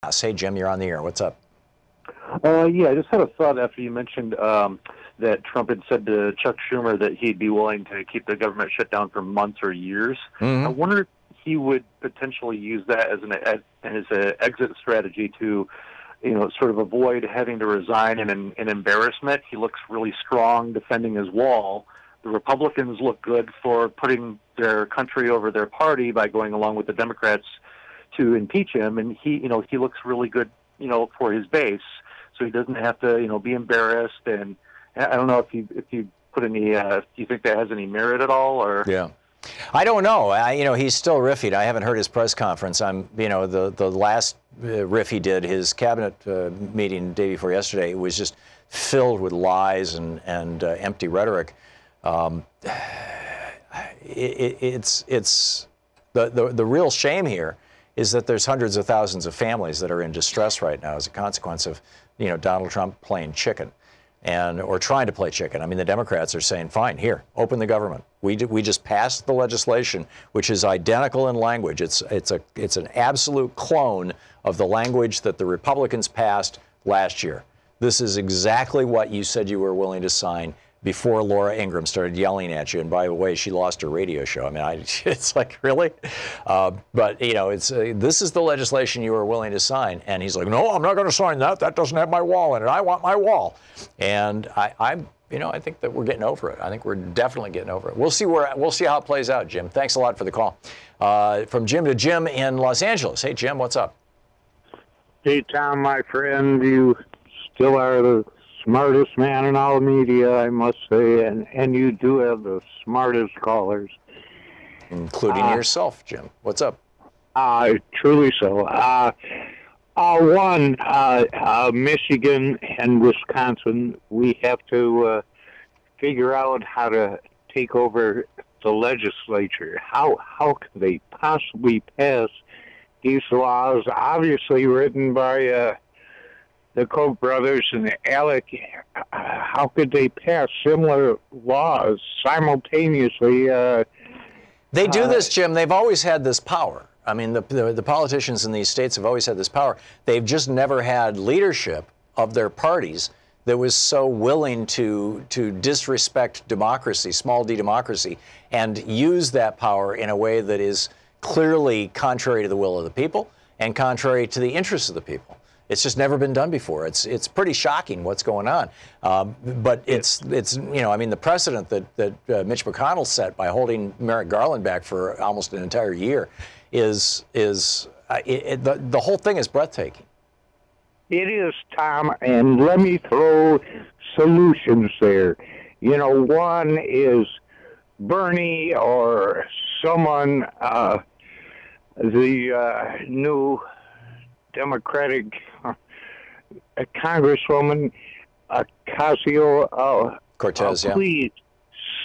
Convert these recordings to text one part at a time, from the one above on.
Hey, Jim, you're on the air. What's up? Yeah, I just had a thought after you mentioned that Trump had said to Chuck Schumer that he'd be willing to keep the government shut down for months or years. I wonder if he would potentially use that as an exit strategy to, sort of avoid having to resign in an embarrassment. He looks really strong defending his wall. The Republicans look good for putting their country over their party by going along with the Democrats to impeach him, and he looks really good, for his base, so he doesn't have to, be embarrassed. And I don't know if you put any, do you think that has any merit at all, or? Yeah. I don't know. He's still riffied. I haven't heard his press conference. The last riff he did, his cabinet meeting the day before yesterday, it was just filled with lies and empty rhetoric. It's the real shame here is that there's hundreds of thousands of families that are in distress right now as a consequence of, Donald Trump playing chicken or trying to play chicken. I mean, the Democrats are saying, fine, here, open the government. We just passed the legislation, which is identical in language. It's an absolute clone of the language that the Republicans passed last year. This is exactly what you said you were willing to sign before Laura Ingraham started yelling at you. And by the way, she lost her radio show. I mean, it's like, really? But, this is the legislation you were willing to sign. And he's like, no, I'm not going to sign that. That doesn't have my wall in it. I want my wall. And I think that we're getting over it. I think we're definitely getting over it. We'll see how it plays out, Jim. Thanks a lot for the call. From Jim to Jim in Los Angeles. Hey, Jim, what's up? Hey, Tom, my friend, you still are the smartest man in all the media, I must say, and you do have the smartest callers. Including yourself, Jim. What's up? Truly so. Michigan and Wisconsin, we have to figure out how to take over the legislature. How can they possibly pass these laws, obviously written by the Koch brothers and Alec? How could they pass similar laws simultaneously? They do this, Jim. They've always had this power. I mean, the politicians in these states have always had this power. They've just never had leadership of their parties that was so willing to disrespect democracy, small d democracy, and use that power in a way that is clearly contrary to the will of the people and contrary to the interests of the people. It's just never been done before. It's pretty shocking what's going on. But it's the precedent that Mitch McConnell set by holding Merrick Garland back for almost an entire year the whole thing is breathtaking. It is, Tom, and let me throw solutions there. One is Bernie or someone, the new Democratic Congresswoman Ocasio-Cortez, please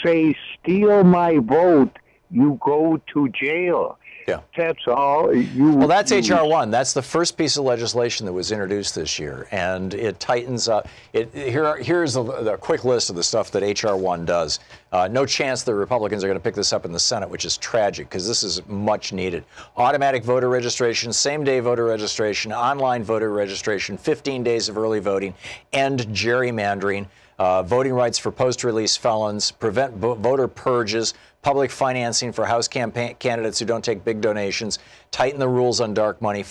say, steal my vote, you go to jail. Yeah. That's all. Well, that's H.R. 1. That's the first piece of legislation that was introduced this year, and it tightens up. Here's the quick list of the stuff that H.R. 1 does. No chance the Republicans are going to pick this up in the Senate, which is tragic because this is much needed. Automatic voter registration, same-day voter registration, online voter registration, 15 days of early voting, end gerrymandering, voting rights for post-release felons, prevent voter purges, public financing for House campaign candidates who don't take big donations, tighten the rules on dark money,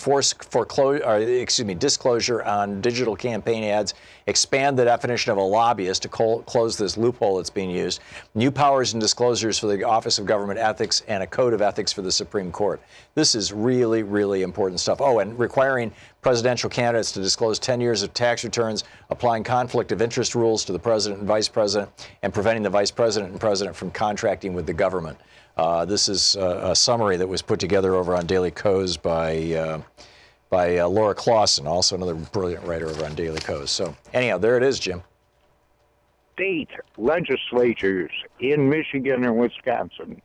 disclosure on digital campaign ads, expand the definition of a lobbyist to close this loophole that's being used, new powers and disclosures for the Office of Government Ethics, and a code of ethics for the Supreme Court. This is really, really important stuff. Oh, and requiring presidential candidates to disclose 10 years of tax returns, applying conflict of interest rules to the president and vice president, and preventing the vice president and president from contracting with the government. This is a summary that was put together over on Daily Kos by Laura Clausen, also another brilliant writer over on Daily Kos. So anyhow, there it is, Jim. State legislatures in Michigan and Wisconsin,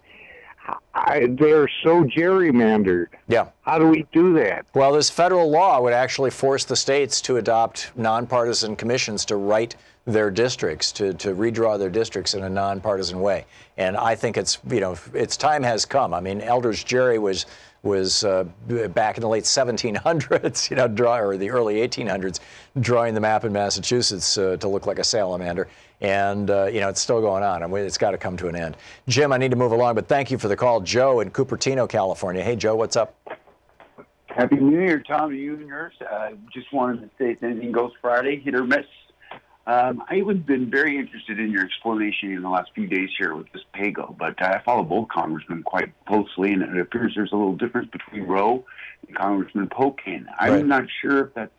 they're so gerrymandered. Yeah. How do we do that? Well, this federal law would actually force the states to adopt nonpartisan commissions to write their districts, to redraw their districts in a nonpartisan way. And I think its time has come. I mean, Eldridge Gerry was back in the late 1700s, or the early 1800s, drawing the map in Massachusetts to look like a salamander. And, it's still going on. I mean, it's got to come to an end. Jim, I need to move along, but thank you for the call. Joe in Cupertino, California. Hey, Joe, what's up? Happy New Year, Tom, to you and yours. Just wanted to say it's Anything Goes Friday, hit or miss. I've been very interested in your explanation in the last few days here with this PAYGO, but I follow both congressmen quite closely, and it appears there's a little difference between Roe and Congressman Pocan. I'm not sure if that's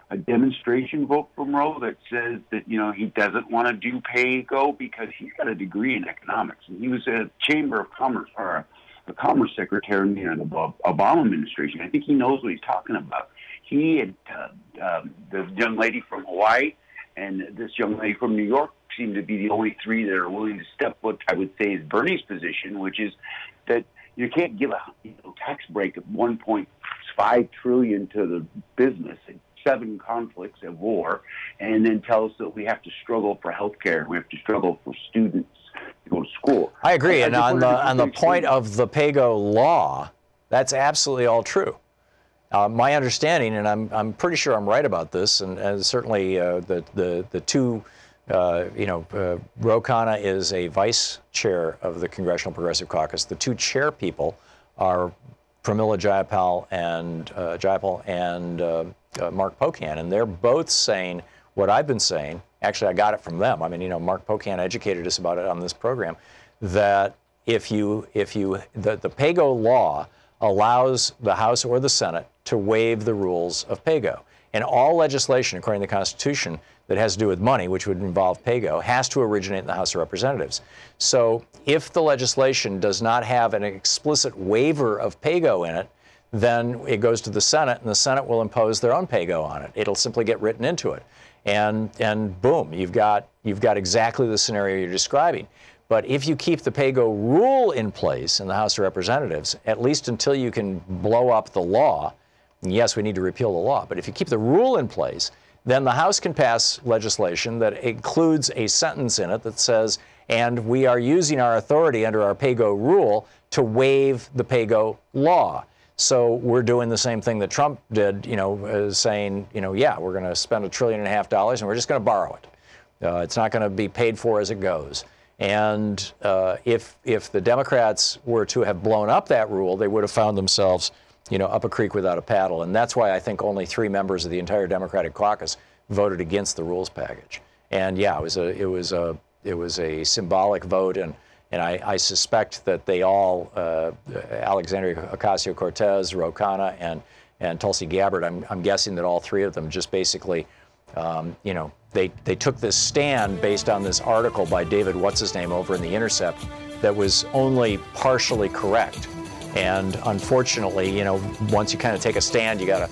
a demonstration vote from Roe that says that, he doesn't want to do PAYGO because he's got a degree in economics, and he was a Chamber of Commerce, or a Commerce Secretary in the Obama administration. I think he knows what he's talking about. He and the young lady from Hawaii and this young lady from New York seem to be the only three that are willing to step what I would say is Bernie's position, which is that you can't give a tax break of $1.5 trillion to the business and 7 conflicts at war, and then tell us that we have to struggle for health care, we have to struggle for students to go to school. I agree, and on the point of the PAYGO law, that's absolutely all true. My understanding, and I'm pretty sure I'm right about this, and certainly the two, Ro Khanna is a vice chair of the Congressional Progressive Caucus. The two chair people are Pramila Jayapal and Mark Pocan, and they're both saying what I've been saying. Actually, I got it from them. I mean, Mark Pocan educated us about it on this program, that the PAYGO law allows the House or the Senate to waive the rules of PAYGO. And all legislation, according to the Constitution, that has to do with money, which would involve PAYGO, has to originate in the House of Representatives. So if the legislation does not have an explicit waiver of PAYGO in it, then it goes to the Senate, and the Senate will impose their own PAYGO on it. It'll simply get written into it. And boom, you've got exactly the scenario you're describing. But if you keep the PAYGO rule in place in the House of Representatives, at least until you can blow up the law, and yes, we need to repeal the law, but if you keep the rule in place, then the House can pass legislation that includes a sentence in it that says, and we are using our authority under our PAYGO rule to waive the PAYGO law. So we're doing the same thing that Trump did, saying, yeah, we're going to spend $1.5 trillion and we're just going to borrow it. It's not going to be paid for as it goes. And if the Democrats were to have blown up that rule, they would have found themselves, up a creek without a paddle. And that's why I think only 3 members of the entire Democratic caucus voted against the rules package. And yeah, it was a symbolic vote, and I suspect that they all, Alexandria Ocasio-Cortez, Ro Khanna, and Tulsi Gabbard, I'm guessing that all 3 of them just basically, they took this stand based on this article by David What's-His-Name over in The Intercept that was only partially correct. And unfortunately, once you kind of take a stand, you gotta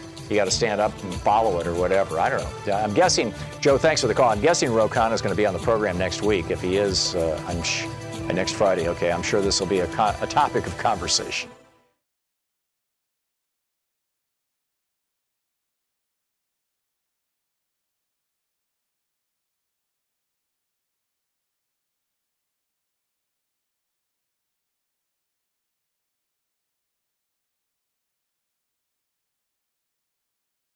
stand up and follow it or whatever. I don't know. I'm guessing, Joe, thanks for the call. I'm guessing Ro Khanna is going to be on the program next week. If he is, next Friday, okay, I'm sure this will be a topic of conversation.